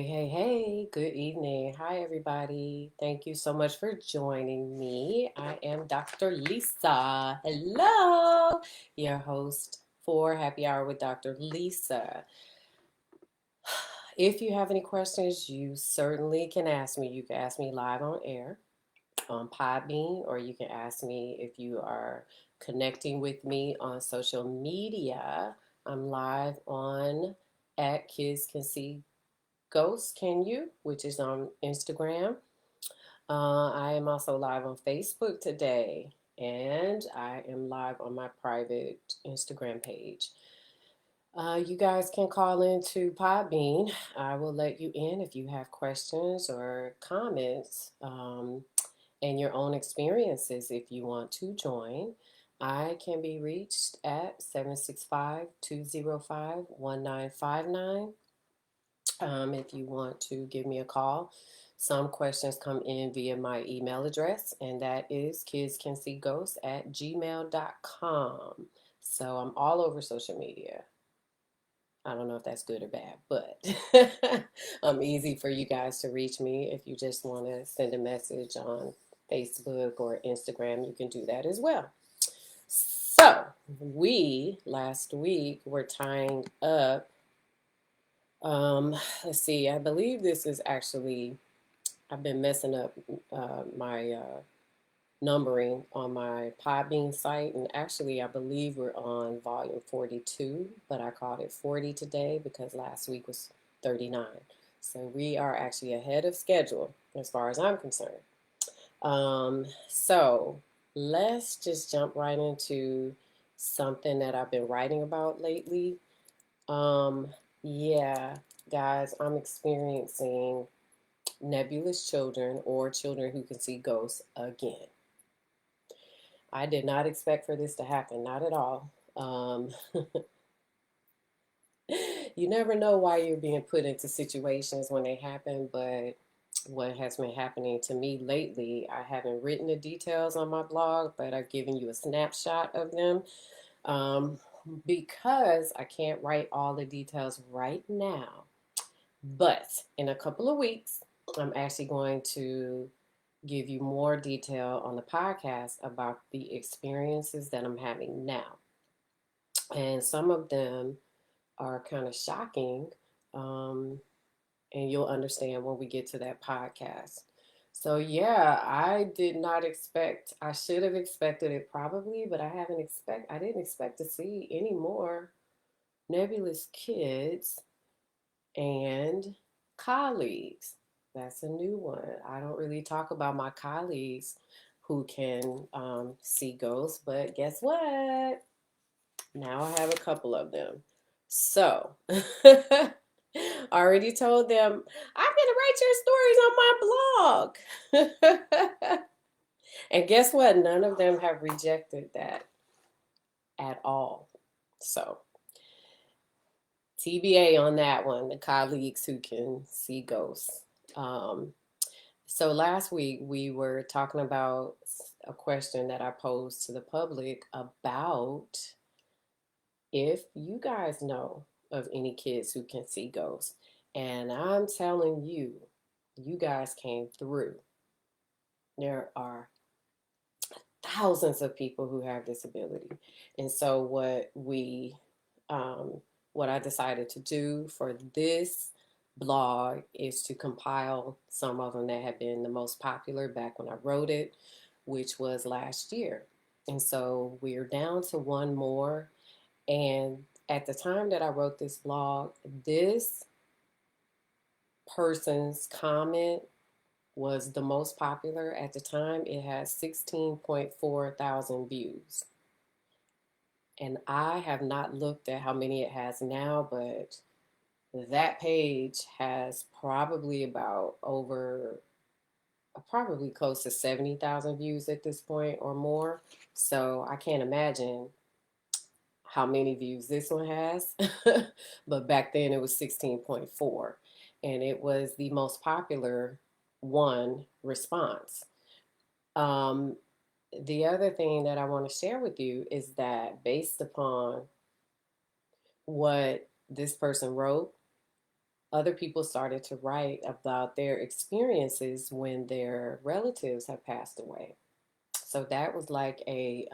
Hey, good evening. Hi, everybody. Thank you so much for joining me. I am Dr. Lisa. Hello, your host for Happy Hour with Dr. Lisa. If you have any questions, you certainly can ask me. You can ask me live on air on Podbean, or you can ask me if you are connecting with me on social media. I'm live on at Kids Can See Ghosts Can You, which is on Instagram. I am also live on Facebook today, and I am live on my private Instagram page. You guys can call into Podbean. I will let you in if you have questions or comments and your own experiences if you want to join. I can be reached at 765-205-1959. If you want to give me a call. Some questions come in via my email address, and that is kidscanseeghosts@gmail.com. So I'm all over social media. I don't know if that's good or bad, but I'm easy for you guys to reach me. If you just want to send a message on Facebook or Instagram, you can do that as well. So, we last week were tying up let's see. I believe this is actually, I've been messing up my numbering on my Podbean site. And actually, I believe we're on volume 42, but I called it 40 today because last week was 39. So we are actually ahead of schedule as far as I'm concerned. So let's just jump right into something that I've been writing about lately. Um, yeah, guys, I'm experiencing nebulous children or children who can see ghosts again. I did not expect for this to happen, not at all. You never know why you're being put into situations when they happen, but what has been happening to me lately, I haven't written the details on my blog, but I've given you a snapshot of them. Um, because I can't write all the details right now. But in a couple of weeks, I'm actually going to give you more detail on the podcast about the experiences that I'm having now. And some of them are kind of shocking, um, and you'll understand when we get to that podcast. So yeah, I did not expect. I should have expected it probably, but I didn't expect to see any more nebulous kids and colleagues. That's a new one. I don't really talk about my colleagues who can see ghosts, but guess what? Now I have a couple of them. So, I already told them, I'm going to write your stories on my blog. And guess what? None of them have rejected that at all. So, TBA on that one, the colleagues who can see ghosts. Um, so last week we were talking about a question that I posed to the public about if you guys know of any kids who can see ghosts. And I'm telling you, you guys came through. There are thousands of people who have this ability. And so um, what I decided to do for this blog is to compile some of them that have been the most popular back when I wrote it, which was last year. And so we're down to one more. And at the time that I wrote this blog, this person's comment was the most popular at the time. It has 16.4 thousand views. And I have not looked at how many it has now, but that page has probably probably close to 70,000 views at this point or more. So I can't imagine how many views this one has. But back then it was 16.4. And it was the most popular one response. Um, the other thing that I want to share with you is that based upon what this person wrote, other people started to write about their experiences when their relatives have passed away. So that was like a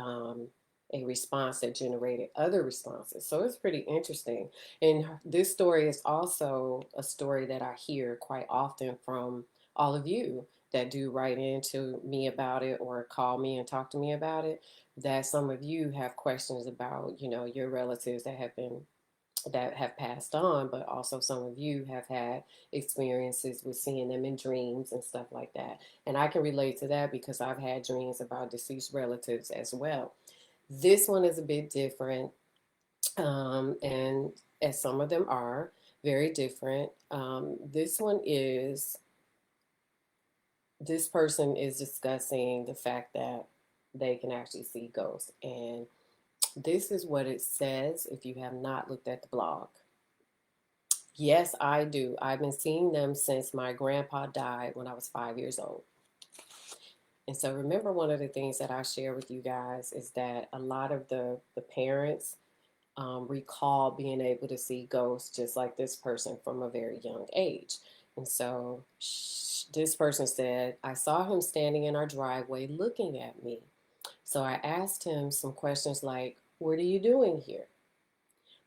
response that generated other responses. So it's pretty interesting. And this story is also a story that I hear quite often from all of you that do write into me about it or call me and talk to me about it. That some of you have questions about, your relatives that have passed on, but also some of you have had experiences with seeing them in dreams and stuff like that. And I can relate to that because I've had dreams about deceased relatives as well. This one is a bit different, and as some of them are very different. This person is discussing the fact that they can actually see ghosts. And this is what it says if you have not looked at the blog. Yes, I do. I've been seeing them since my grandpa died when I was 5 years old. And so remember, one of the things that I share with you guys is that a lot of the parents recall being able to see ghosts just like this person from a very young age. And so this person said, I saw him standing in our driveway looking at me. So I asked him some questions like, what are you doing here?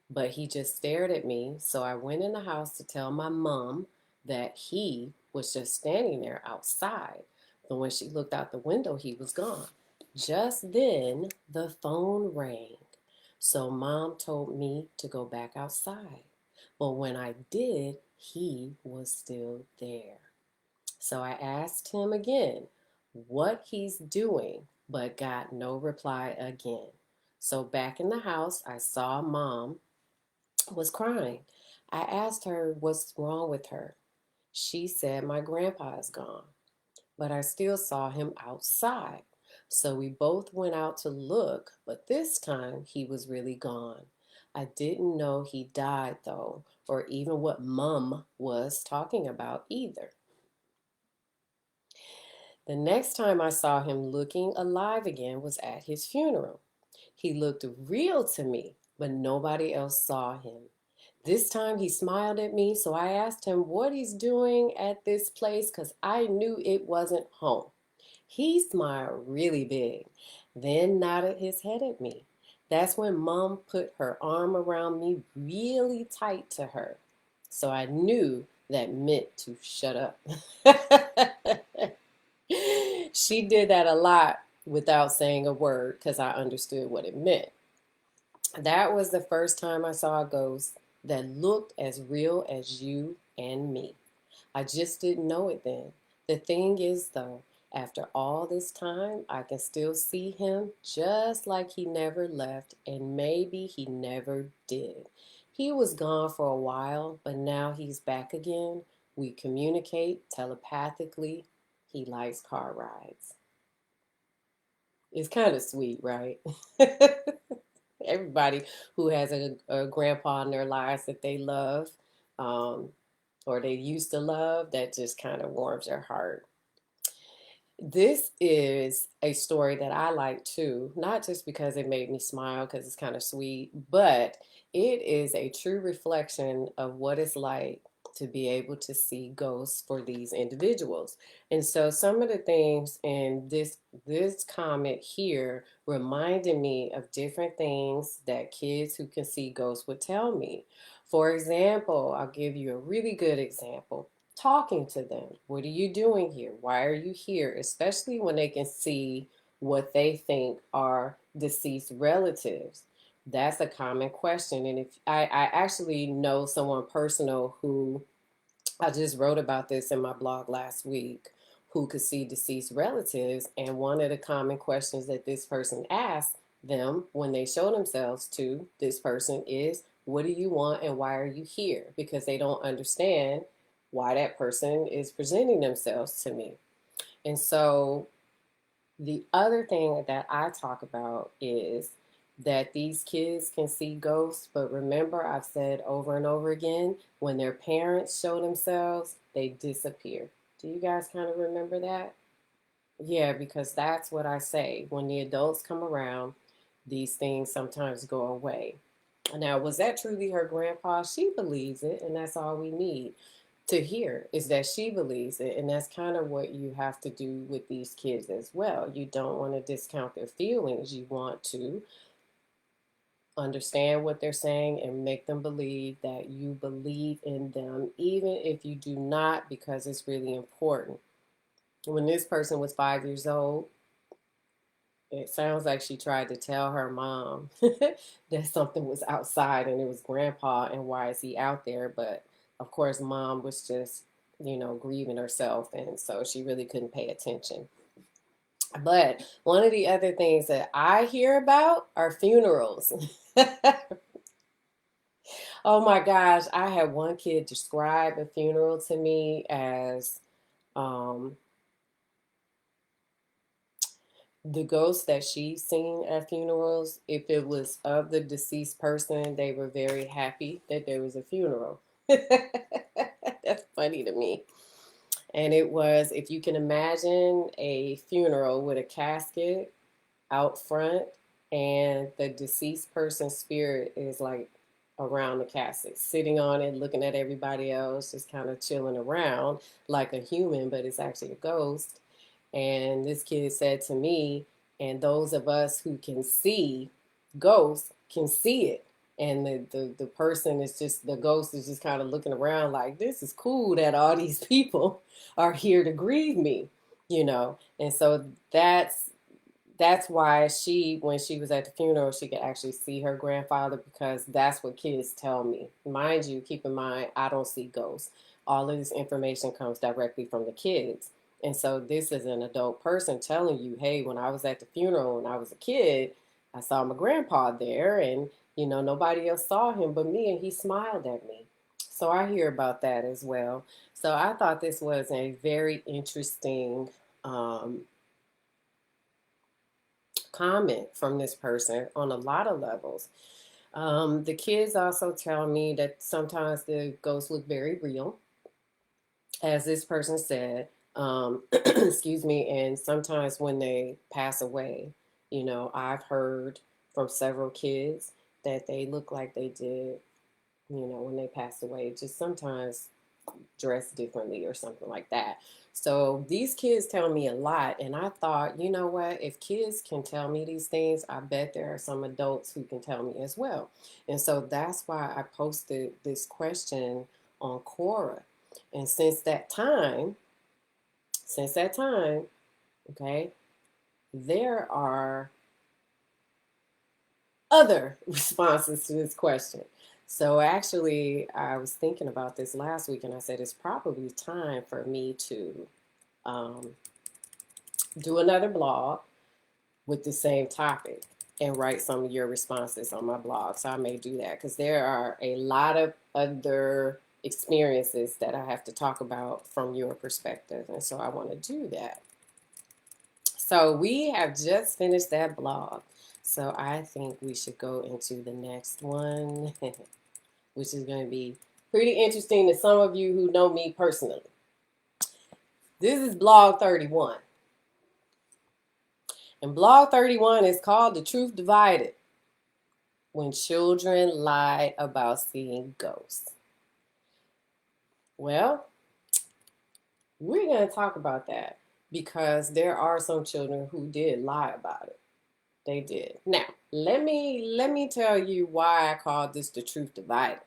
But he just stared at me. So I went in the house to tell my mom that he was just standing there outside. But when she looked out the window, he was gone. Just then, the phone rang. So mom told me to go back outside. But when I did, he was still there. So I asked him again what he's doing, but got no reply again. So back in the house, I saw mom was crying. I asked her what's wrong with her. She said my grandpa is gone, but I still saw him outside. So we both went out to look, but this time he was really gone. I didn't know he died though, or even what mom was talking about either. The next time I saw him looking alive again was at his funeral. He looked real to me, but nobody else saw him. This time he smiled at me, so I asked him what he's doing at this place because I knew it wasn't home. He smiled really big, then nodded his head at me. That's when Mom put her arm around me really tight to her. So I knew that meant to shut up. She did that a lot without saying a word because I understood what it meant. That was the first time I saw a ghost that looked as real as you and me. I just didn't know it then. The thing is, though, after all this time, I can still see him just like he never left, and maybe he never did. He was gone for a while, but now he's back again. We communicate telepathically. He likes car rides. It's kind of sweet, right? Everybody who has a grandpa in their lives that they love, um, or they used to love, that just kind of warms your heart. This is a story that I like too, not just because it made me smile because it's kind of sweet, but it is a true reflection of what it's like to be able to see ghosts for these individuals. And so some of the things in this comment here reminded me of different things that kids who can see ghosts would tell me. For example, I'll give you a really good example. Talking to them. What are you doing here? Why are you here? Especially when they can see what they think are deceased relatives. That's a common question. And if I actually know someone personal who I just wrote about this in my blog last week, who could see deceased relatives. And one of the common questions that this person asked them when they show themselves to this person is, what do you want and why are you here? Because they don't understand why that person is presenting themselves to me. And so the other thing that I talk about is that these kids can see ghosts, but remember, I've said over and over again, when their parents show themselves, they disappear. Do you guys kind of remember that? Yeah, because that's what I say. When the adults come around, these things sometimes go away. Now, was that truly her grandpa? She believes it, and that's all we need to hear is that she believes it. And that's kind of what you have to do with these kids as well. You don't want to discount their feelings. You want to understand what they're saying and make them believe that you believe in them, even if you do not, because it's really important. When this person was 5 years old, it sounds like she tried to tell her mom that something was outside and it was grandpa and why is he out there? But of course, mom was just, grieving herself. And so she really couldn't pay attention. But one of the other things that I hear about are funerals. Oh my gosh, I had one kid describe a funeral to me as um, the ghosts that she's seen at funerals. If it was of the deceased person, they were very happy that there was a funeral. That's funny to me. And it was, if you can imagine a funeral with a casket out front, and the deceased person's spirit is like around the casket, sitting on it, looking at everybody else, just kind of chilling around like a human, but it's actually a ghost. And this kid said to me, and those of us who can see ghosts can see it. And the person is just, the ghost is just kind of looking around like, this is cool that all these people are here to grieve me, And so that's why she, when she was at the funeral, she could actually see her grandfather, because that's what kids tell me. Mind you, keep in mind, I don't see ghosts. All of this information comes directly from the kids. And so this is an adult person telling you, hey, when I was at the funeral when I was a kid, I saw my grandpa there, and nobody else saw him but me, and he smiled at me. So I hear about that as well. So I thought this was a very interesting comment from this person on a lot of levels. The kids also tell me that sometimes the ghosts look very real, as this person said. Excuse me, and sometimes when they pass away, I've heard from several kids that they look like they did, when they passed away. Just sometimes dress differently or something like that. So these kids tell me a lot, and I thought, you know what, if kids can tell me these things, I bet there are some adults who can tell me as well. And so that's why I posted this question on Quora. And since that time, okay, there are other responses to this question. So actually, I was thinking about this last week, and I said it's probably time for me to um, do another blog with the same topic and write some of your responses on my blog. So I may do that, because there are a lot of other experiences that I have to talk about from your perspective, and so I want to do that. So we have just finished that blog. So I think we should go into the next one, which is going to be pretty interesting to some of you who know me personally. This is blog 31. And blog 31 is called The Truth Divided: When Children Lie About Seeing Ghosts. Well, we're going to talk about that, because there are some children who did lie about it. They did. Now, let me tell you why I called this The Truth Divided.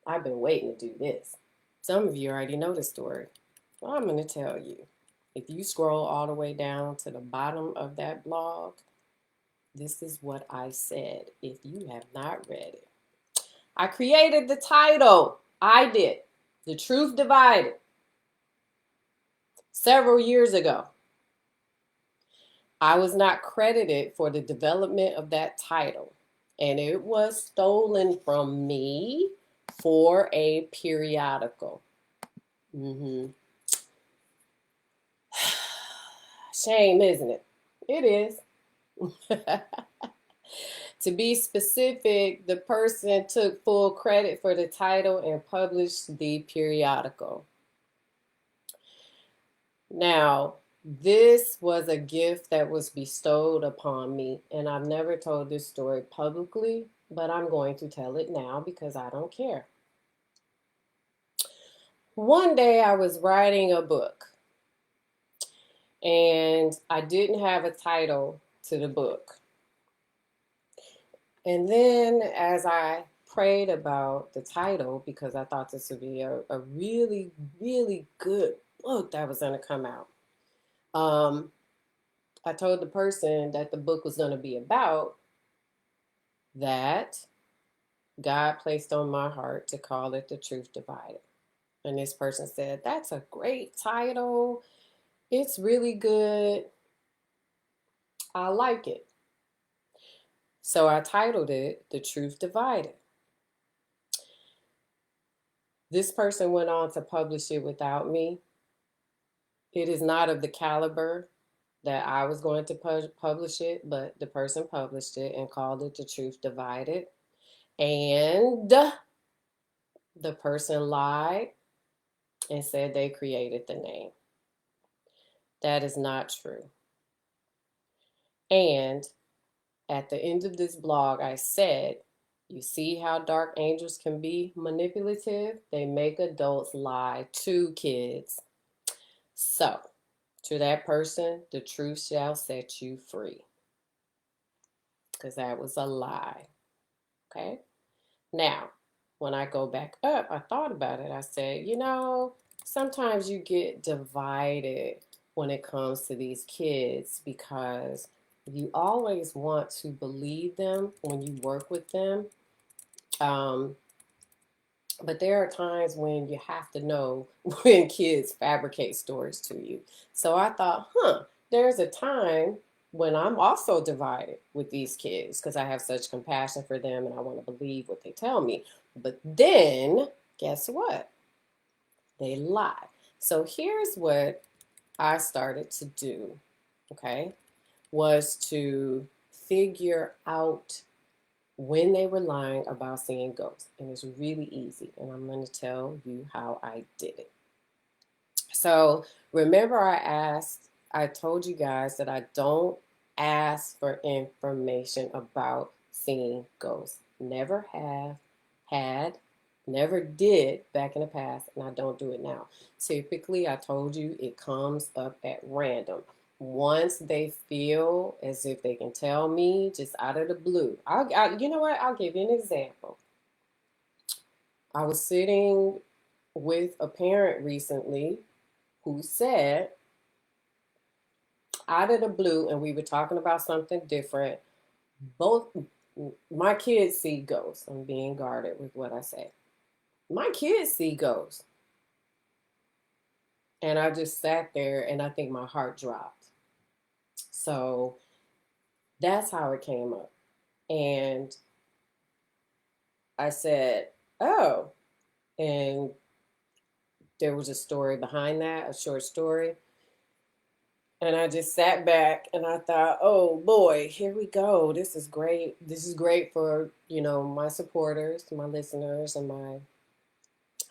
I've been waiting to do this. Some of you already know the story. Well, I'm going to tell you. If you scroll all the way down to the bottom of that blog, this is what I said, if you have not read it. I created the title. I did. The Truth Divided. Several years ago. I was not credited for the development of that title, and it was stolen from me for a periodical. Shame, isn't it? It is. To be specific, the person took full credit for the title and published the periodical. Now, this was a gift that was bestowed upon me, and I've never told this story publicly, but I'm going to tell it now because I don't care. One day I was writing a book and I didn't have a title to the book. And then as I prayed about the title, because I thought this would be a really, really good book that was going to come out, um, I told the person that the book was going to be about that God placed on my heart to call it The Truth Divided. And this person said, "That's a great title. It's really good. I like it." So I titled it The Truth Divided. This person went on to publish it without me. It is not of the caliber that I was going to publish it, but the person published it and called it The Truth Divided. And the person lied and said they created the name. That is not true. And at the end of this blog, I said, you see how dark angels can be manipulative? They make adults lie to kids. So, to that person, the truth shall set you free. Because that was a lie. Okay? Now, when I go back up, I thought about it. I said, sometimes you get divided when it comes to these kids because you always want to believe them when you work with them. But there are times when you have to know when kids fabricate stories to you. So I thought, there's a time when I'm also divided with these kids because I have such compassion for them and I want to believe what they tell me. But then, guess what? They lie. So here's what I started to do, okay, was to figure out when they were lying about seeing ghosts. And it's really easy. And I'm going to tell you how I did it. So remember I told you guys that I don't ask for information about seeing ghosts. Never have, had, never did back in the past, and I don't do it now. Typically, I told you it comes up at random. Once they feel as if they can tell me just out of the blue. You know what? I'll give you an example. I was sitting with a parent recently who said, out of the blue, and we were talking about something different, both my kids see ghosts. I'm being guarded with what I say. My kids see ghosts. And I just sat there and I think my heart dropped. So that's how it came up. And I said, oh, and there was a story behind that, a short story. And I just sat back and I thought, oh boy, here we go. This is great. This is great for, my supporters, my listeners, and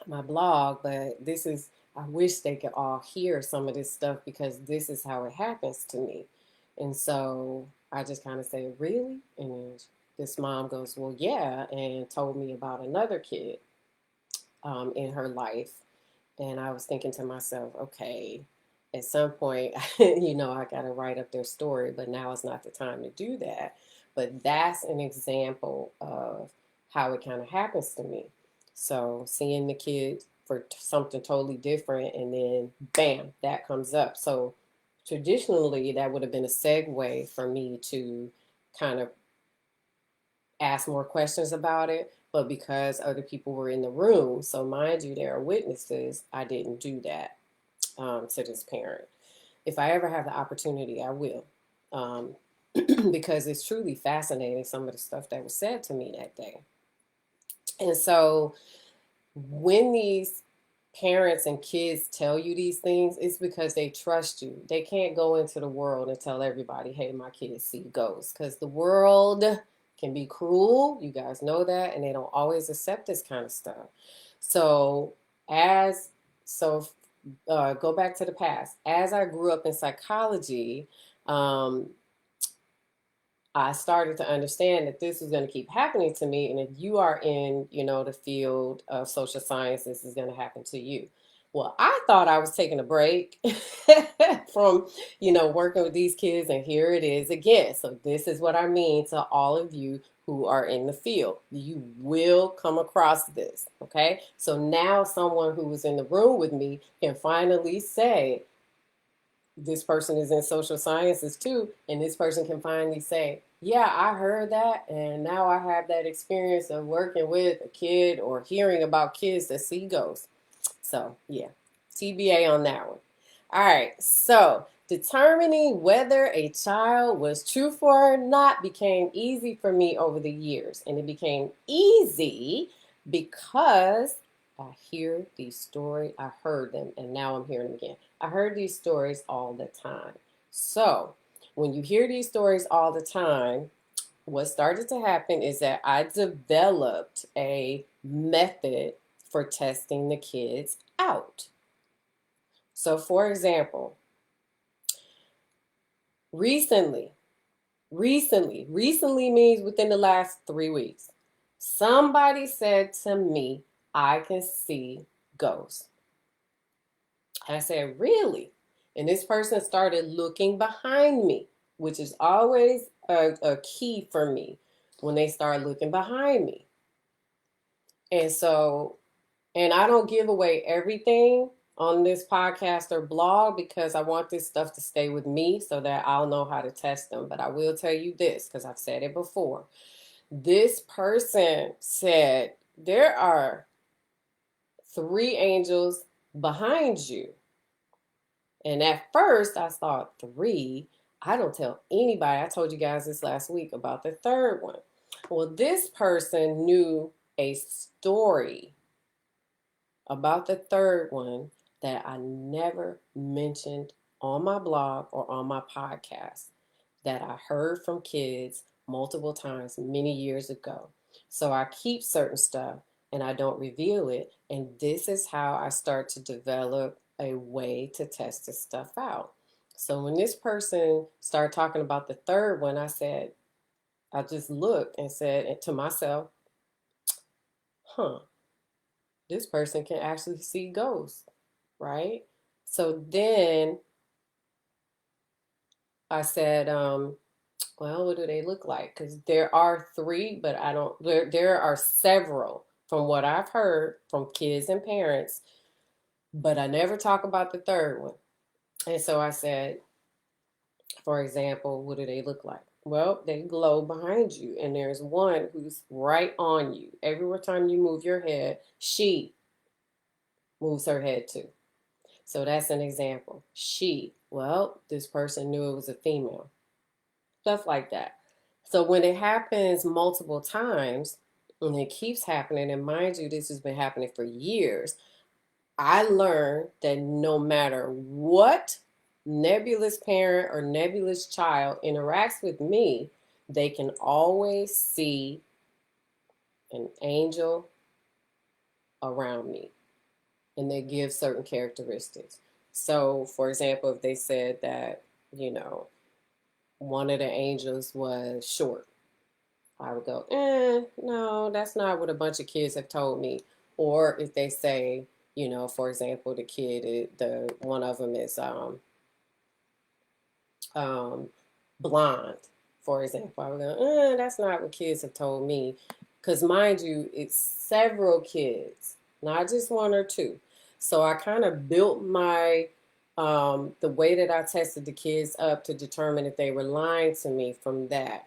my blog. But I wish they could all hear some of this stuff because this is how it happens to me. And so I just kind of say, really? And this mom goes, well, yeah, and told me about another kid in her life. And I was thinking to myself, okay, at some point, I got to write up their story, but now is not the time to do that. But that's an example of how it kind of happens to me. So seeing the kid for something totally different, and then bam, that comes up. So traditionally, that would have been a segue for me to kind of ask more questions about it. But because other people were in the room, so mind you, there are witnesses, I didn't do that to this parent. If I ever have the opportunity, I will. Because it's truly fascinating, some of the stuff that was said to me that day. And so when these parents and kids tell you these things, it's because they trust you. They can't go into the world and tell everybody, hey, my kids see ghosts, because the world can be cruel. You guys know that, and they don't always accept this kind of stuff. So go back to the past. As I grew up in psychology, I started to understand that this was going to keep happening to me. And if you are in, the field of social science, this is going to happen to you. Well, I thought I was taking a break from, working with these kids. And here it is again. So this is what I mean to all of you who are in the field. You will come across this. Okay. So now someone who was in the room with me can finally say, this person is in social sciences too, and this person can finally say, yeah, I heard that, and now I have that experience of working with a kid or hearing about kids that see ghosts. So, yeah, TBA on that one. All right, so determining whether a child was truthful or not became easy for me over the years, and it became easy because I hear these stories. I heard them, and now I'm hearing them again. I heard these stories all the time. So when you hear these stories all the time, what started to happen is that I developed a method for testing the kids out. So for example, recently means within the last 3 weeks, somebody said to me, I can see ghosts. I said, really? And this person started looking behind me, which is always a key for me when they start looking behind me. And so, and I don't give away everything on this podcast or blog because I want this stuff to stay with me so that I'll know how to test them. But I will tell you this because I've said it before. This person said, there are 3 angels behind you. And at first I thought 3, I don't tell anybody. I told you guys this last week about the 3rd one. Well, this person knew a story about the 3rd one that I never mentioned on my blog or on my podcast that I heard from kids multiple times many years ago. So I keep certain stuff and I don't reveal it. And this is how I start to develop a way to test this stuff out. So when this person started talking about the 3rd one, I just looked and said to myself, this person can actually see ghosts, right? So then I said, well, what do they look like? Because there are 3, but I don't, there are several from what I've heard from kids and parents, but I never talk about the 3rd one. And so I said, for example, what do they look like? Well, they glow behind you, and there's one who's right on you. Every time you move your head, she moves her head too. So that's an example. She, well, this person knew it was a female. Stuff like that. So when it happens multiple times, and it keeps happening, and mind you, this has been happening for years, I learned that no matter what nebulous parent or nebulous child interacts with me, they can always see an angel around me, and they give certain characteristics. So, for example, if they said that, one of the angels was short, I would go, no, that's not what a bunch of kids have told me. Or if they say, for example, the one of them is um, blonde, for example, I would go, that's not what kids have told me. Because mind you, it's several kids, not just 1 or 2. So I kind of built the way that I tested the kids up to determine if they were lying to me from that.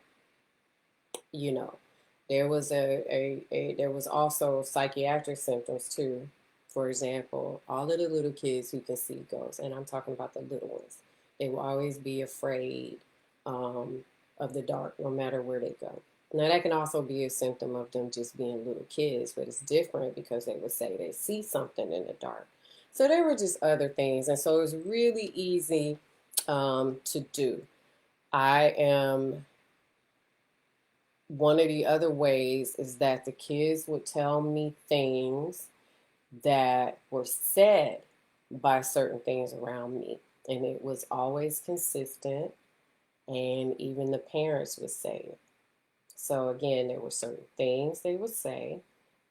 There was there was also psychiatric symptoms too. For example, all of the little kids who can see ghosts, and I'm talking about the little ones, they will always be afraid of the dark, no matter where they go. Now that can also be a symptom of them just being little kids, but it's different because they would say they see something in the dark. So there were just other things, and so it was really easy to do. One of the other ways is that the kids would tell me things that were said by certain things around me. And it was always consistent. and even the parents would say it. So again, there were certain things they would say.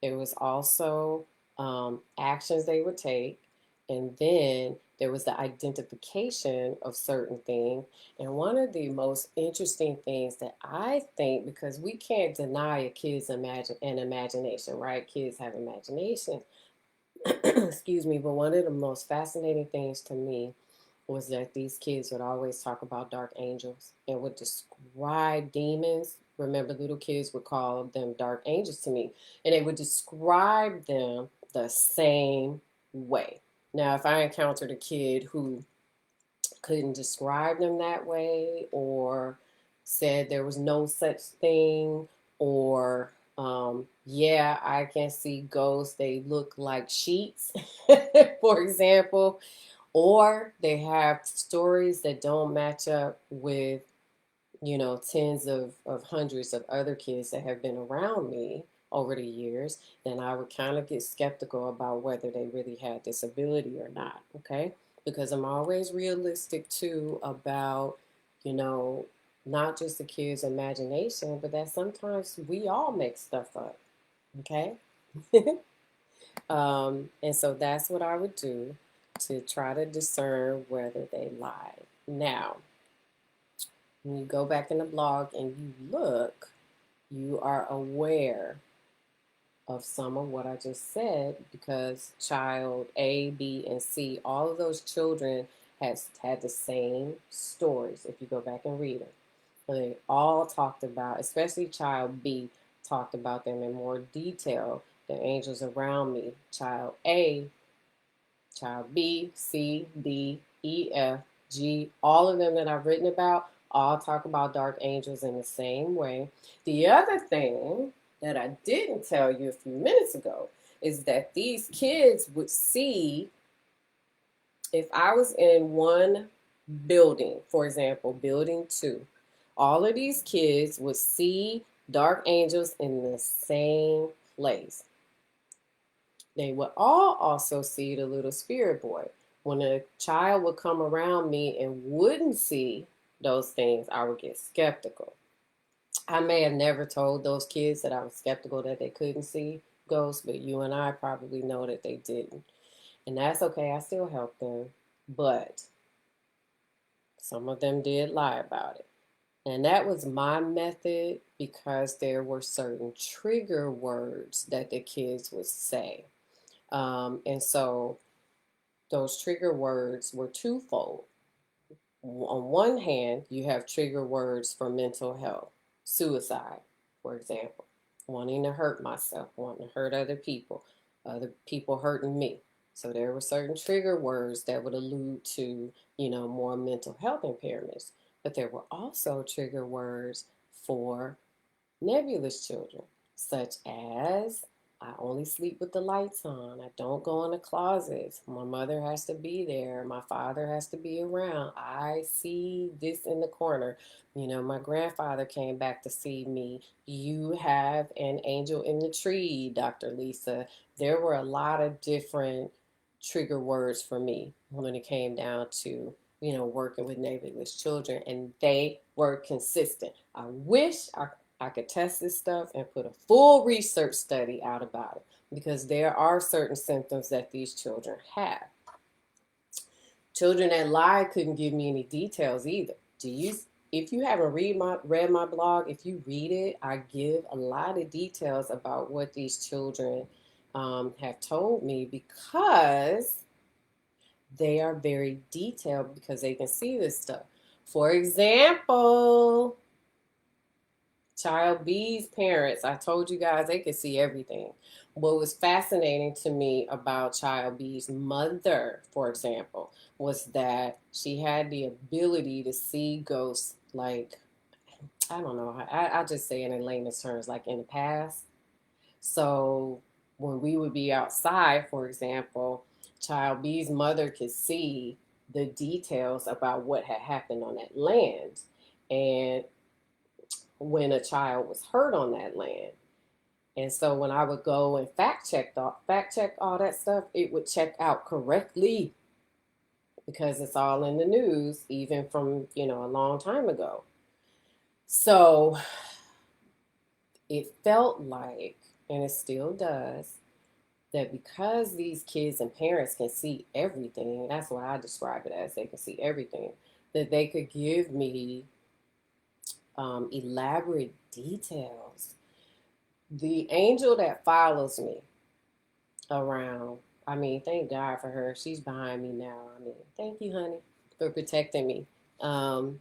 There was also actions they would take, and then there was the identification of certain things. And one of the most interesting things that I think, because we can't deny a kid's imagination, right? Kids have imagination. Excuse me, but one of the most fascinating things to me was that these kids would always talk about dark angels and would describe demons. Remember, little kids would call them dark angels to me, and they would describe them the same way. Now, if I encountered a kid who couldn't describe them that way, or said there was no such thing, or yeah, I can see ghosts, they look like sheets, for example, or they have stories that don't match up with, tens of hundreds of other kids that have been around me over the years, then I would kind of get skeptical about whether they really had this ability or not, okay? Because I'm always realistic too about, you know, not just the kids' imagination, but that sometimes we all make stuff up, okay? And so that's what I would do to try to discern whether they lied. Now, when you go back in the blog and you look, you are aware of some of what I just said, because child A, B, and C, all of those children has had the same stories if you go back and read them. They all talked about, especially child B, talked about them in more detail. The angels around me. Child A, child B, C, D, E, F, G, all of them that I've written about, all talk about dark angels in the same way. The other thing that I didn't tell you a few minutes ago is that these kids would see, if I was in one building, for example, building 2, all of these kids would see dark angels in the same place. They would all also see the little spirit boy. When a child would come around me and wouldn't see those things, I would get skeptical. I may have never told those kids that I was skeptical that they couldn't see ghosts, but you and I probably know that they didn't. And that's okay, I still helped them. But some of them did lie about it. And that was my method, because there were certain trigger words that the kids would say. And so those trigger words were twofold. On one hand, you have trigger words for mental health, suicide, for example, wanting to hurt myself, wanting to hurt other people hurting me. So there were certain trigger words that would allude to, more mental health impairments. But there were also trigger words for nebulous children, such as I only sleep with the lights on. I don't go in the closets. My mother has to be there. My father has to be around. I see this in the corner. My grandfather came back to see me. You have an angel in the tree, Dr. Lisa. There were a lot of different trigger words for me when it came down to working with nebulous children, and they were consistent. I wish I could test this stuff and put a full research study out about it, because there are certain symptoms that these children have. Children that lie couldn't give me any details either. If you haven't read my blog, if you read it, I give a lot of details about what these children have told me, because they are very detailed, because they can see this stuff. For example, child B's parents, I told you guys they could see everything. What was fascinating to me about child B's mother, for example, was that she had the ability to see ghosts, like, I don't know, I'll just say it in layman's terms, like in the past. So when we would be outside, for example, child B's mother could see the details about what had happened on that land. And when a child was hurt on that land. And so when I would go and fact check all that stuff, it would check out correctly, because it's all in the news, even from, a long time ago. So it felt like, and it still does, that because these kids and parents can see everything, that's what I describe it as, they can see everything, that they could give me elaborate details. The angel that follows me around, I mean, thank God for her. She's behind me now. I mean, thank you, honey, for protecting me. Um,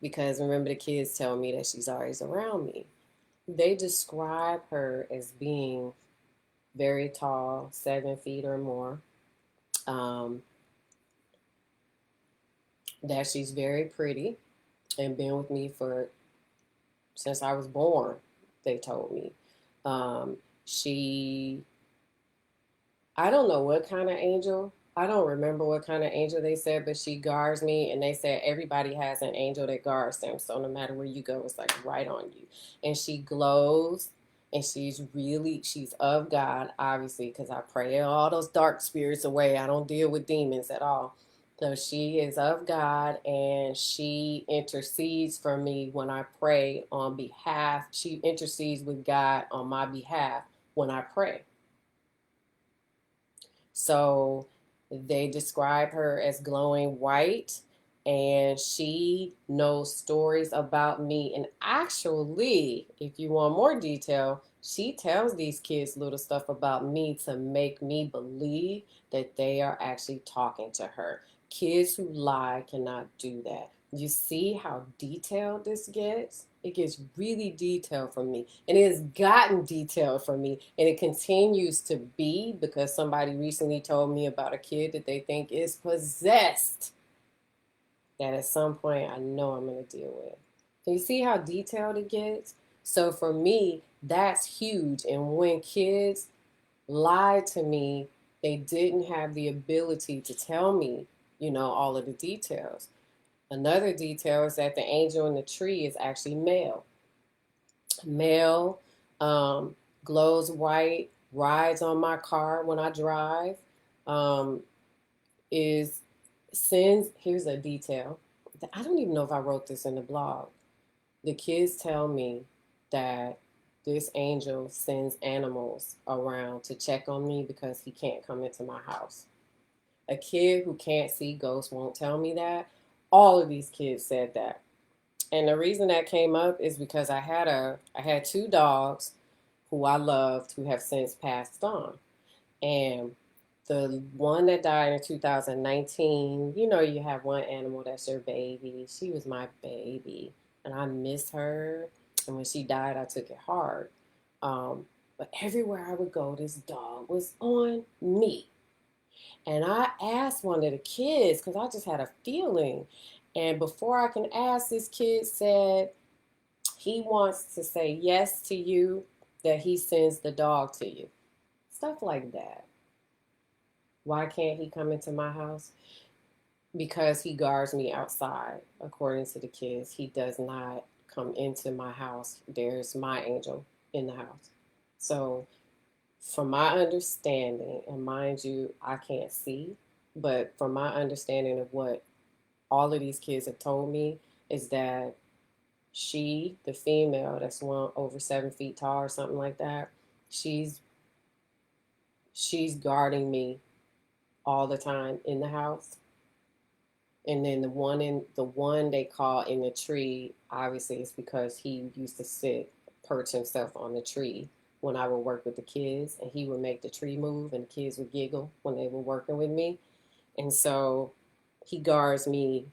because remember, the kids tell me that she's always around me. They describe her as being very tall, 7 feet or more. Um, that she's very pretty and been with me for since I was born. They told me. Um, she I don't know what kind of angel. I don't remember what kind of angel they said, but she guards me, and they said everybody has an angel that guards them. So no matter where you go, it's like right on you. And she glows, and she's of God, obviously, because I pray all those dark spirits away. I don't deal with demons at all. So she is of God, and she intercedes for me when I pray on behalf. She intercedes with God on my behalf when I pray. So they describe her as glowing white, and she knows stories about me. And actually, if you want more detail, she tells these kids little stuff about me to make me believe that they are actually talking to her. Kids who lie cannot do that. You see how detailed this gets? It gets really detailed for me. And it has gotten detailed for me. And it continues to be, because somebody recently told me about a kid that they think is possessed, that at some point I know I'm going to deal with. So you see how detailed it gets? So for me, that's huge. And when kids lied to me, they didn't have the ability to tell me, all of the details. Another detail is that the angel in the tree is actually male. Male, um, glows white, rides on my car when I drive, um, is sends. Here's a detail. I don't even know if I wrote this in the blog. The kids tell me that this angel sends animals around to check on me because he can't come into my house. A kid who can't see ghosts won't tell me that. All of these kids said that. And the reason that came up is because I had two dogs who I loved who have since passed on. And the one that died in 2019, you have one animal that's your baby. She was my baby, and I miss her. And when she died, I took it hard. But everywhere I would go, this dog was on me. And I asked one of the kids because I just had a feeling. And before I can ask, this kid said he wants to say yes to you, that he sends the dog to you. Stuff like that. Why can't he come into my house? Because he guards me outside, according to the kids. He does not come into my house. There's my angel in the house. So, from my understanding, and mind you, I can't see, but from my understanding of what all of these kids have told me, is that she, the female, that's one over 7 feet tall or something like that, she's she's guarding me all the time in the house. And then the one they call in the tree, obviously it's because he used to perch himself on the tree when I would work with the kids, and he would make the tree move, and the kids would giggle when they were working with me. And so he guards me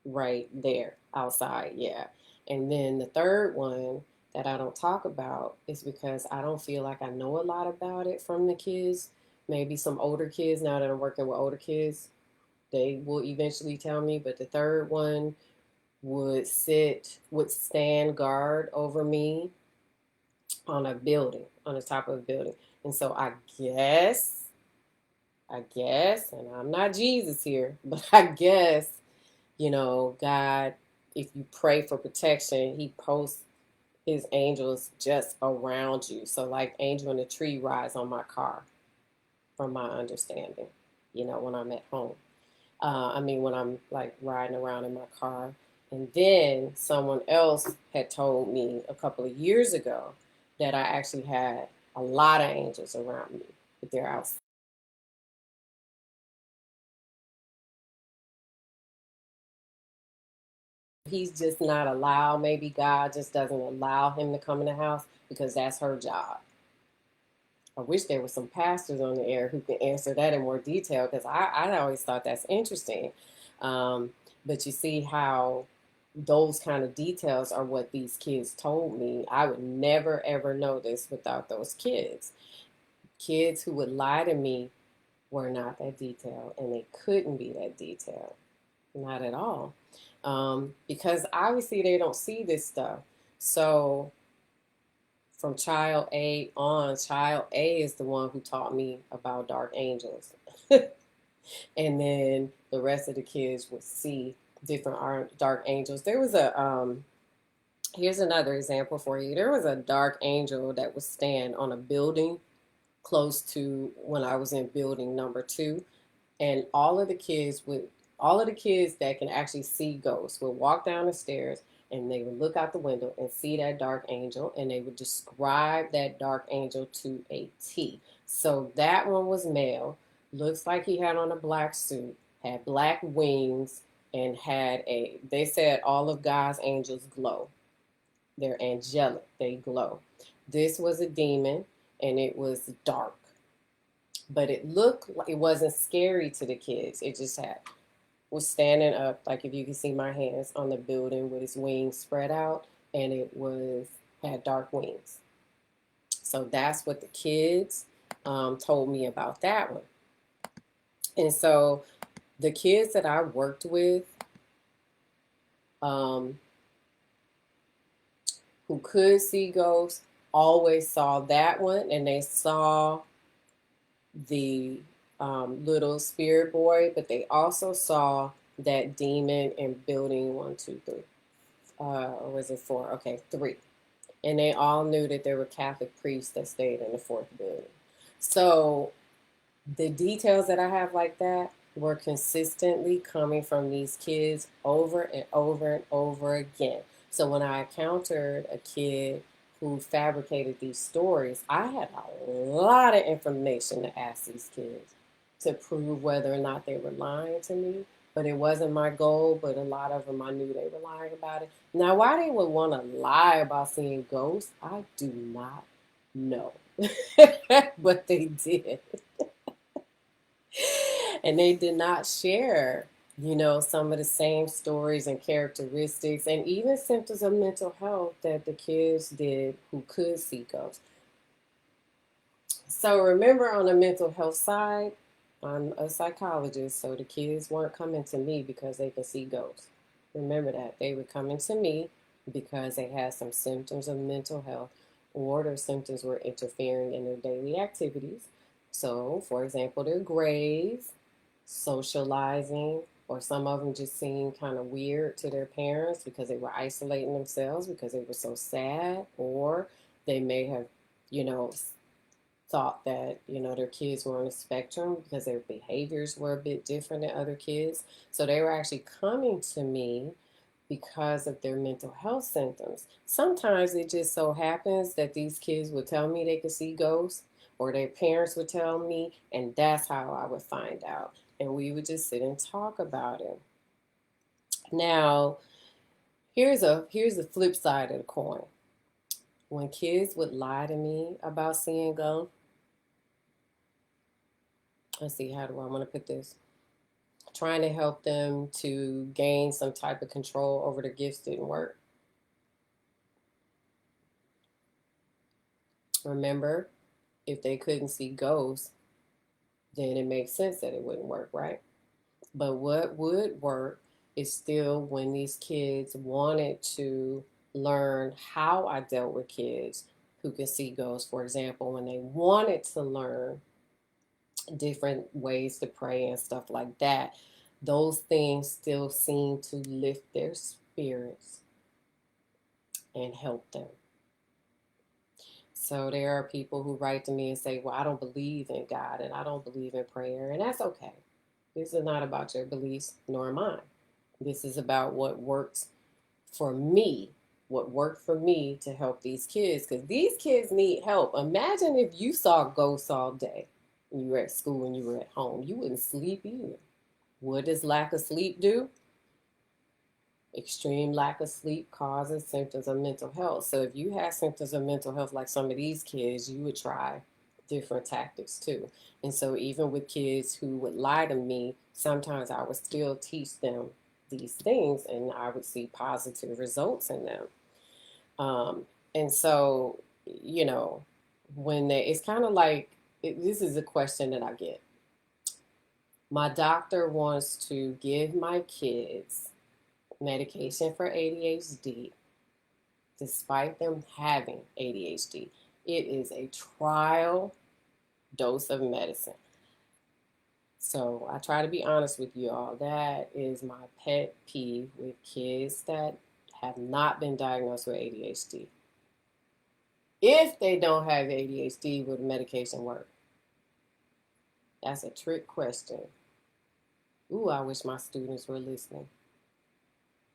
right there outside, yeah. And then the third one that I don't talk about is because I don't feel like I know a lot about it from the kids. Maybe some older kids, now that I'm working with older kids, they will eventually tell me. But the third one would stand guard over me on a building, on the top of a building. And so I guess, and I'm not Jesus here, but I guess, God, if you pray for protection, he posts his angels just around you. So like angel in the tree rides on my car, from my understanding, when I'm at home. I mean, when I'm like riding around in my car. And then someone else had told me a couple of years ago that I actually had a lot of angels around me, but they're outside. He's just not allowed. Maybe God just doesn't allow him to come in the house because that's her job. I wish there were some pastors on the air who could answer that in more detail because I always thought that's interesting. Um, but you see how those kind of details are what these kids told me. I would never ever know this without those kids. Kids who would lie to me were not that detailed and they couldn't be that detailed. Not at all. Because obviously they don't see this stuff. So from child A on, child A is the one who taught me about dark angels. And then the rest of the kids would see different dark angels. There was here's another example for you. There was a dark angel that would stand on a building close to when I was in building number 2. And all of the kids that can actually see ghosts would walk down the stairs and they would look out the window and see that dark angel and they would describe that dark angel to a T. So that one was male, looks like he had on a black suit, had black wings, and they said all of God's angels glow. They're angelic, they glow. This was a demon and it was dark, but it looked like it wasn't scary to the kids. It just was standing up, like if you can see my hands on the building with its wings spread out, and it was had dark wings. So that's what the kids told me about that one. And so the kids that I worked with, um, who could see ghosts, always saw that one, and they saw the little spirit boy, but they also saw that demon in building 1, 2, 3. Or was it 4? Okay, 3. And they all knew that there were Catholic priests that stayed in the 4th building. So the details that I have like that were consistently coming from these kids over and over and over again. So when I encountered a kid who fabricated these stories, I had a lot of information to ask these kids to prove whether or not they were lying to me. But it wasn't my goal, but a lot of them I knew they were lying about it. Now, why they would want to lie about seeing ghosts, I do not know. But they did. And they did not share, some of the same stories and characteristics and even symptoms of mental health that the kids did who could see ghosts. So remember, on the mental health side, I'm a psychologist, so the kids weren't coming to me because they could see ghosts. Remember that. They were coming to me because they had some symptoms of mental health or their symptoms were interfering in their daily activities. So, for example, their grades, socializing, or some of them just seemed kind of weird to their parents because they were isolating themselves because they were so sad, or they may have, you know, thought that, their kids were on the spectrum because their behaviors were a bit different than other kids. So they were actually coming to me because of their mental health symptoms. Sometimes it just so happens that these kids would tell me they could see ghosts, or their parents would tell me, and that's how I would find out. And we would just sit and talk about it. Now, here's the flip side of the coin. When kids would lie to me about seeing ghosts, let's see, how do I want to put this? Trying to help them to gain some type of control over their gifts didn't work. Remember, if they couldn't see ghosts, then it makes sense that it wouldn't work, right? But what would work is still when these kids wanted to learn how I dealt with kids who could see ghosts. For example, when they wanted to learn different ways to pray and stuff like that, those things still seem to lift their spirits and help them. So there are people who write to me and say, well, I don't believe in God and I don't believe in prayer, and that's okay. This is not about your beliefs nor mine. This is about what works for me, what worked for me to help these kids, because these kids need help. Imagine if you saw ghosts all day when you were at school and you were at home. You wouldn't sleep either. What does lack of sleep do? Extreme lack of sleep causes symptoms of mental health. So if you have symptoms of mental health like some of these kids, you would try different tactics too. And so even with kids who would lie to me, sometimes I would still teach them these things and I would see positive results in them. And so, you know, when it's kind of like, this is a question that I get. My doctor wants to give my kids medication for ADHD despite them having ADHD. It is a trial dose of medicine. So I try to be honest with you all. That is my pet peeve with kids that have not been diagnosed with ADHD. If they don't have ADHD, would medication work? That's a trick question. Ooh, I wish my students were listening.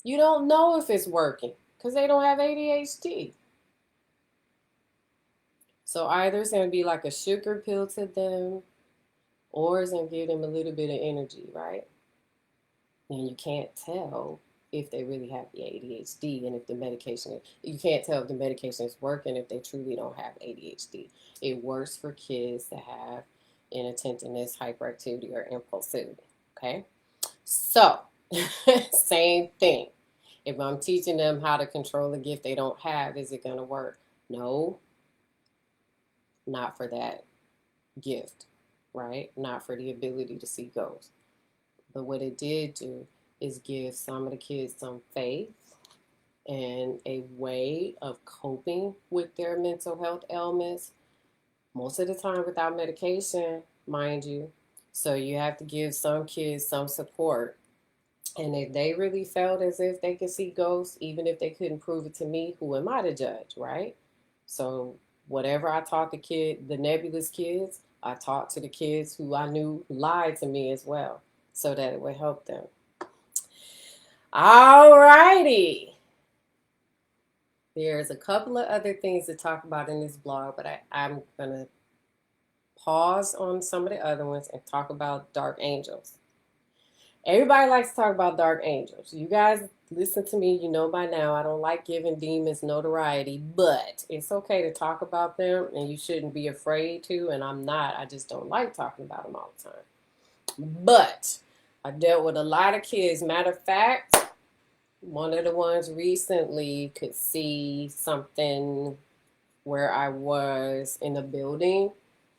You don't know if it's working because they don't have ADHD. So either it's going to be like a sugar pill to them or it's going to give them a little bit of energy, right? And you can't tell if they really have the ADHD and if the medication, you can't tell if the medication is working if they truly don't have ADHD. It works for kids that have inattentiveness, hyperactivity, or impulsivity, okay? So, same thing. If I'm teaching them how to control a gift they don't have, is it going to work? No, not for that gift, right? Not for the ability to see ghosts. But what it did do is give some of the kids some faith and a way of coping with their mental health ailments, most of the time without medication, mind you. So you have to give some kids some support. And if they really felt as if they could see ghosts, even if they couldn't prove it to me, who am I to judge, right? So whatever I taught the nebulous kids, I taught to the kids who I knew lied to me as well, so that it would help them. All righty. There's a couple of other things to talk about in this blog, but I'm going to pause on some of the other ones and talk about dark angels. Everybody likes to talk about dark angels. You guys listen to me, you know by now I don't like giving demons notoriety, but it's okay to talk about them and you shouldn't be afraid to, and I'm not. I just don't like talking about them all the time. But I dealt with a lot of kids. Matter of fact, one of the ones recently could see something where I was in a building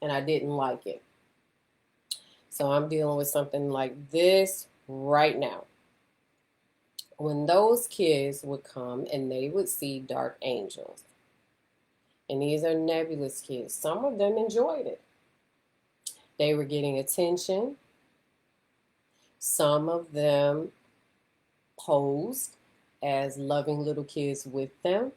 and I didn't like it. So I'm dealing with something like this right now. When those kids would come and they would see dark angels, and these are nebulous kids, some of them enjoyed it. They were getting attention. Some of them posed as loving little kids with them.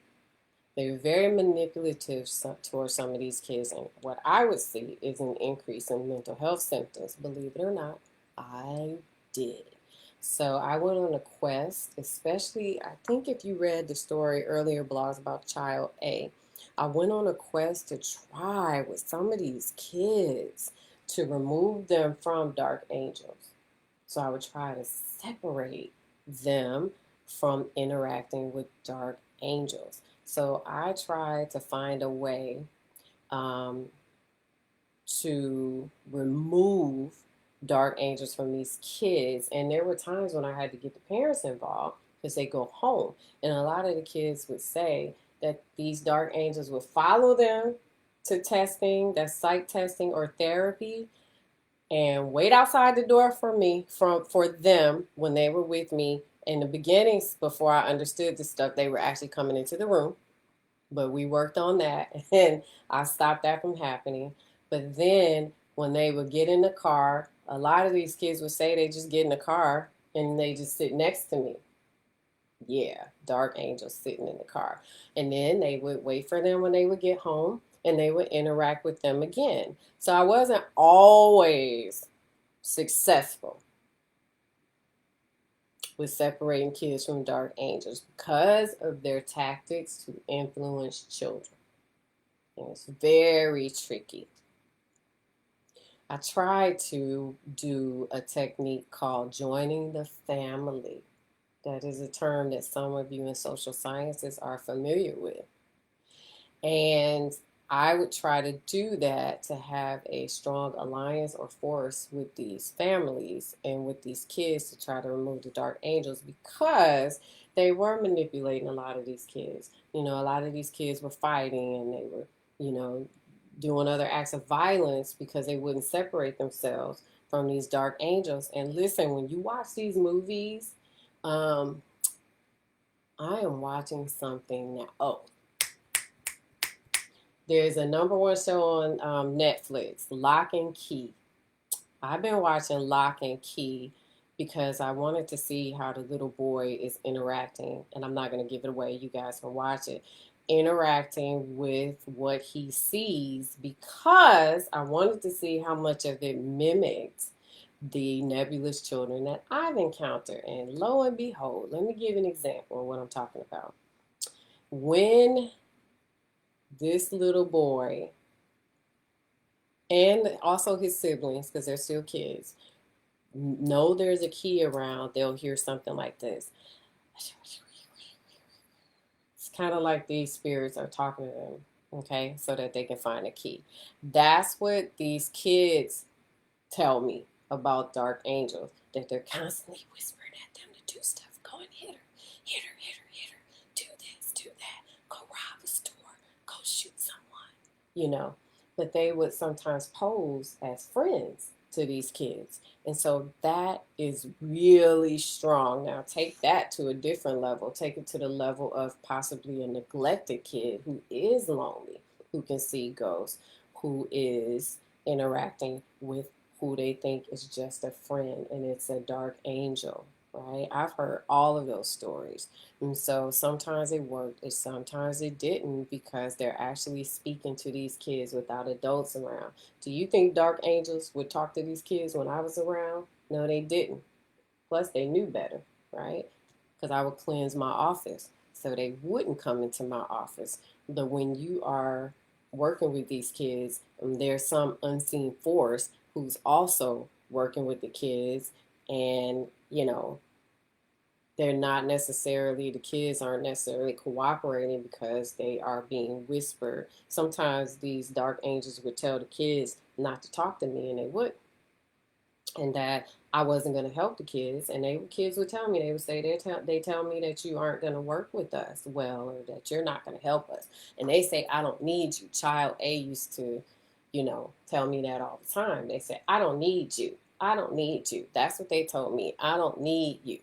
They were very manipulative towards some of these kids. And what I would see is an increase in mental health symptoms. Believe it or not, I did. So I went on a quest, especially, I think if you read the story earlier blogs about child A, I went on a quest to try with some of these kids to remove them from dark angels. So I would try to separate them from interacting with dark angels. So I tried to find a way to remove dark angels from these kids. And there were times when I had to get the parents involved because they go home. And a lot of the kids would say that these dark angels would follow them to testing, that's psych testing or therapy, and wait outside the door for me, for them when they were with me. In the beginnings, before I understood this stuff, they were actually coming into the room. But we worked on that and I stopped that from happening. But then when they would get in the car, a lot of these kids would say they just get in the car and they just sit next to me. Yeah, dark angels sitting in the car. And then they would wait for them when they would get home and they would interact with them again. So I wasn't always successful. with separating kids from dark angels because of their tactics to influence children. And it's very tricky. I tried to do a technique called joining the family. That is a term that some of you in social sciences are familiar with. And I would try to do that to have a strong alliance or force with these families and with these kids to try to remove the dark angels because they were manipulating a lot of these kids. You know, a lot of these kids were fighting and they were, you know, doing other acts of violence because they wouldn't separate themselves from these dark angels. And listen, when you watch these movies, I am watching something now. Oh, there's a number one show on Netflix, Lock and Key. I've been watching Lock and Key because I wanted to see how the little boy is interacting, and I'm not going to give it away. You guys can watch it. Interacting with what he sees because I wanted to see how much of it mimicked the nebulous children that I've encountered. And lo and behold, let me give an example of what I'm talking about. When this little boy and also his siblings, because they're still kids, know there's a key around, they'll hear something like this. It's kind of like these spirits are talking to them, okay, so that they can find a key. That's what these kids tell me about dark angels, that they're constantly whispering at them to do stuff. Go and hit her, hit her, hit her, hit her. Do this, do that. Go rob a store. Go shoot someone. You know, but they would sometimes pose as friends to these kids. And so that is really strong. Now take that to a different level. Take it to the level of possibly a neglected kid who is lonely, who can see ghosts, who is interacting with who they think is just a friend and it's a dark angel, right? I've heard all of those stories. And so sometimes it worked and sometimes it didn't because they're actually speaking to these kids without adults around. Do you think dark angels would talk to these kids when I was around? No, they didn't. Plus, they knew better, right? Because I would cleanse my office so they wouldn't come into my office. But when you are working with these kids, there's some unseen force who's also working with the kids, and you know, they're not necessarily, the kids aren't necessarily cooperating because they are being whispered. Sometimes these dark angels would tell the kids not to talk to me, and they would, and that I wasn't going to help the kids. And kids would tell me, they would say, they tell me that you aren't going to work with us well, or that you're not going to help us. And they say, I don't need you. Child A used to, you know, tell me that all the time. They said, I don't need you. I don't need you. That's what they told me. I don't need you.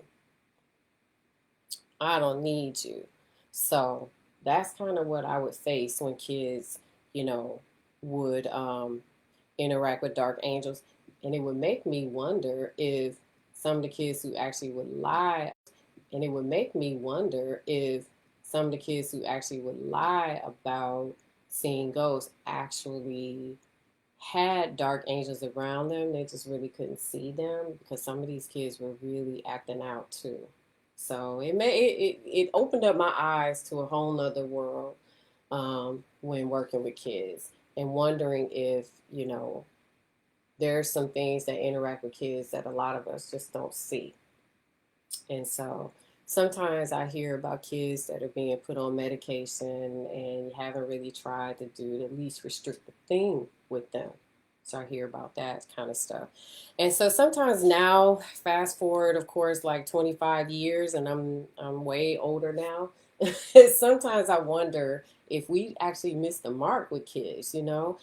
I don't need you. So that's kind of what I would face when kids, you know, would interact with dark angels. And it would make me wonder if some of the kids who actually would lie, and it would make me wonder if some of the kids who actually would lie about seeing ghosts actually had dark angels around them. They just really couldn't see them because some of these kids were really acting out too. So it opened up my eyes to a whole nother world when working with kids and wondering if, you know, there's some things that interact with kids that a lot of us just don't see. And so sometimes I hear about kids that are being put on medication and you haven't really tried to do the least restrictive thing with them. So I hear about that kind of stuff. And so sometimes now, fast forward, of course, like 25 years, and I'm way older now. Sometimes I wonder if we actually missed the mark with kids, you know?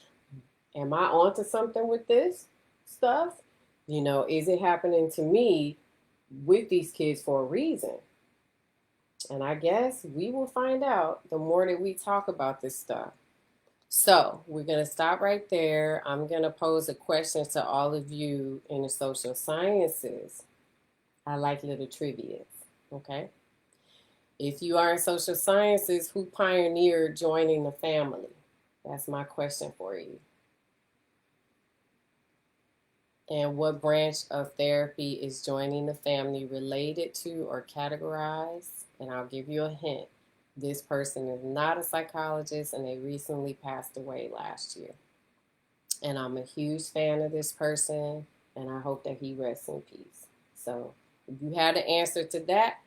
Am I onto something with this stuff? You know, is it happening to me with these kids for a reason? And I guess we will find out the more that we talk about this stuff. So we're going to stop right there. I'm going to pose a question to all of you in the social sciences. I like little trivia, okay? If you are in social sciences, who pioneered joining the family? That's my question for you. And what branch of therapy is joining the family related to or categorized? And I'll give you a hint. This person is not a psychologist and they recently passed away last year. And I'm a huge fan of this person and I hope that he rests in peace. So if you had an answer to that,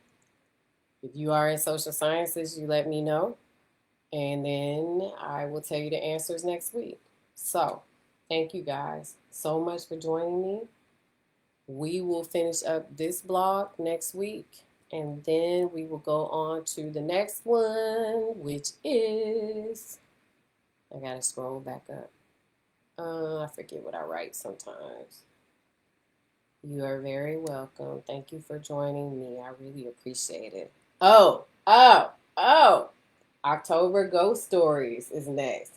if you are in social sciences, you let me know. And then I will tell you the answers next week. So thank you guys so much for joining me. We will finish up this blog next week. And then we will go on to the next one, which is, I gotta scroll back up. I forget what I write sometimes. You are very welcome. Thank you for joining me. I really appreciate it. Oh. October Ghost Stories is next.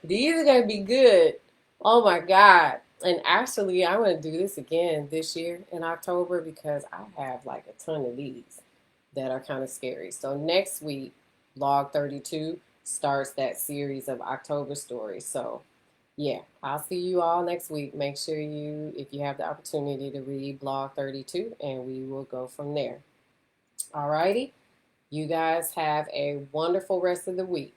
These are going to be good. Oh my God. And actually, I'm going to do this again this year in October because I have like a ton of these that are kind of scary. So next week, Log 32 starts that series of October stories. So yeah, I'll see you all next week. Make sure you, if you have the opportunity to read Blog 32, and we will go from there. Alrighty. You guys have a wonderful rest of the week.